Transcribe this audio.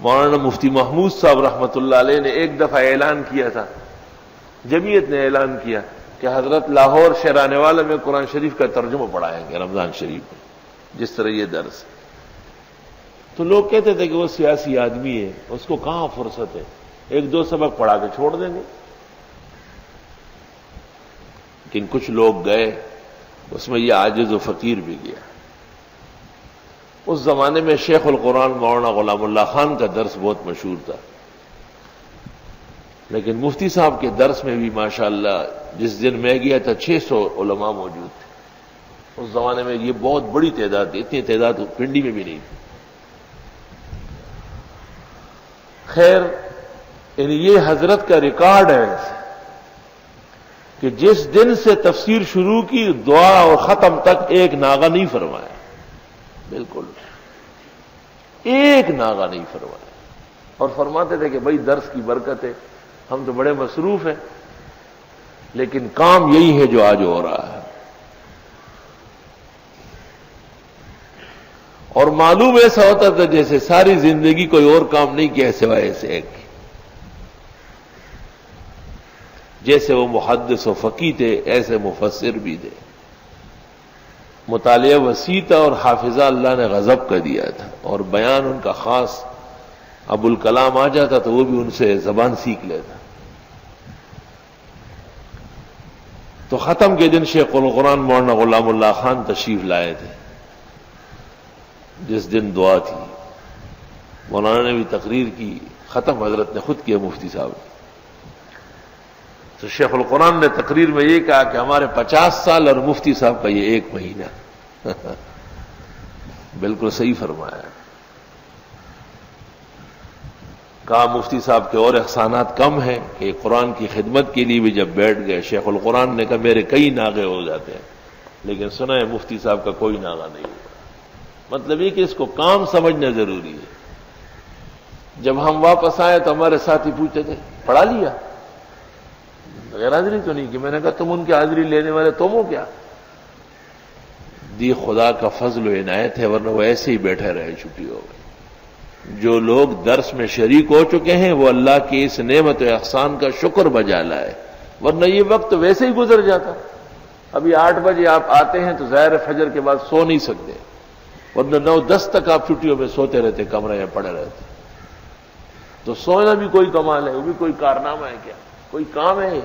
مولانا مفتی محمود صاحب رحمۃ اللہ علیہ نے ایک دفعہ اعلان کیا تھا، جمعیت نے اعلان کیا کہ حضرت لاہور شیرانے والا میں قرآن شریف کا ترجمہ پڑھائیں گے رمضان شریف میں، جس طرح یہ درس ہے۔ تو لوگ کہتے تھے کہ وہ سیاسی آدمی ہے، اس کو کہاں فرصت ہے، ایک دو سبق پڑھا کے چھوڑ دیں گے۔ لیکن کچھ لوگ گئے، اس میں یہ عاجز و فقیر بھی گیا۔ اس زمانے میں شیخ القرآن مولانا غلام اللہ خان کا درس بہت مشہور تھا، لیکن مفتی صاحب کے درس میں بھی ماشاءاللہ جس دن میں گیا تھا 600 علماء موجود تھے۔ اس زمانے میں یہ بہت بڑی تعداد تھی، اتنی تعداد پنڈی میں بھی نہیں تھی۔ خیر، یعنی یہ حضرت کا ریکارڈ ہے کہ جس دن سے تفسیر شروع کی دعا اور ختم تک ایک ناغہ نہیں فرمایا، بالکل ایک ناغہ نہیں فرمایا۔ اور فرماتے تھے کہ بھائی درس کی برکت ہے، ہم تو بڑے مصروف ہیں، لیکن کام یہی ہے جو آج ہو رہا ہے۔ اور معلوم ایسا ہوتا تھا جیسے ساری زندگی کوئی اور کام نہیں کیا سوائے ایسے ایک، جیسے وہ محدث و فقیہ تھے ایسے مفسر بھی تھے۔ مطالعہ وسیع تھا اور حافظہ اللہ نے غضب کر دیا تھا، اور بیان ان کا خاص۔ ابوالکلام آ جاتا تو وہ بھی ان سے زبان سیکھ لیتا۔ تو ختم کے دن شیخ القرآن مولانا غلام اللہ خان تشریف لائے تھے، جس دن دعا تھی۔ مولانا نے بھی تقریر کی، ختم حضرت نے خود کیا مفتی صاحب نے۔ تو شیخ القرآن نے تقریر میں یہ کہا کہ ہمارے 50 سال اور مفتی صاحب کا یہ 1 مہینہ۔ بالکل صحیح فرمایا۔ کہا مفتی صاحب کے اور احسانات کم ہیں کہ قرآن کی خدمت کے لیے بھی جب بیٹھ گئے، شیخ القرآن نے کہا میرے کئی ناغے ہو جاتے ہیں، لیکن سنا ہے مفتی صاحب کا کوئی ناغہ نہیں ہوا۔ مطلب یہ کہ اس کو کام سمجھنا ضروری ہے۔ جب ہم واپس آئے تو ہمارے ساتھی پوچھتے تھے پڑھا لیا؟ غیر حاضری تو نہیں کی؟ میں نے کہا تم ان کی حاضری لینے والے تم ہو کیا؟ دی خدا کا فضل و عنایت ہے، ورنہ وہ ایسے ہی بیٹھے رہے، چھٹی ہو گئی۔ جو لوگ درس میں شریک ہو چکے ہیں وہ اللہ کی اس نعمت و احسان کا شکر بجا لائے، ورنہ یہ وقت ویسے ہی گزر جاتا۔ ابھی 8 بجے آپ آتے ہیں تو ظاہر فجر کے بعد سو نہیں سکتے، ورنہ 9-10 تک آپ چھٹیوں میں سوتے رہتے، کمرے میں پڑے رہتے۔ تو سونا بھی کوئی کمال ہے، وہ بھی کوئی کارنامہ ہے کیا؟ کوئی کام ہے؟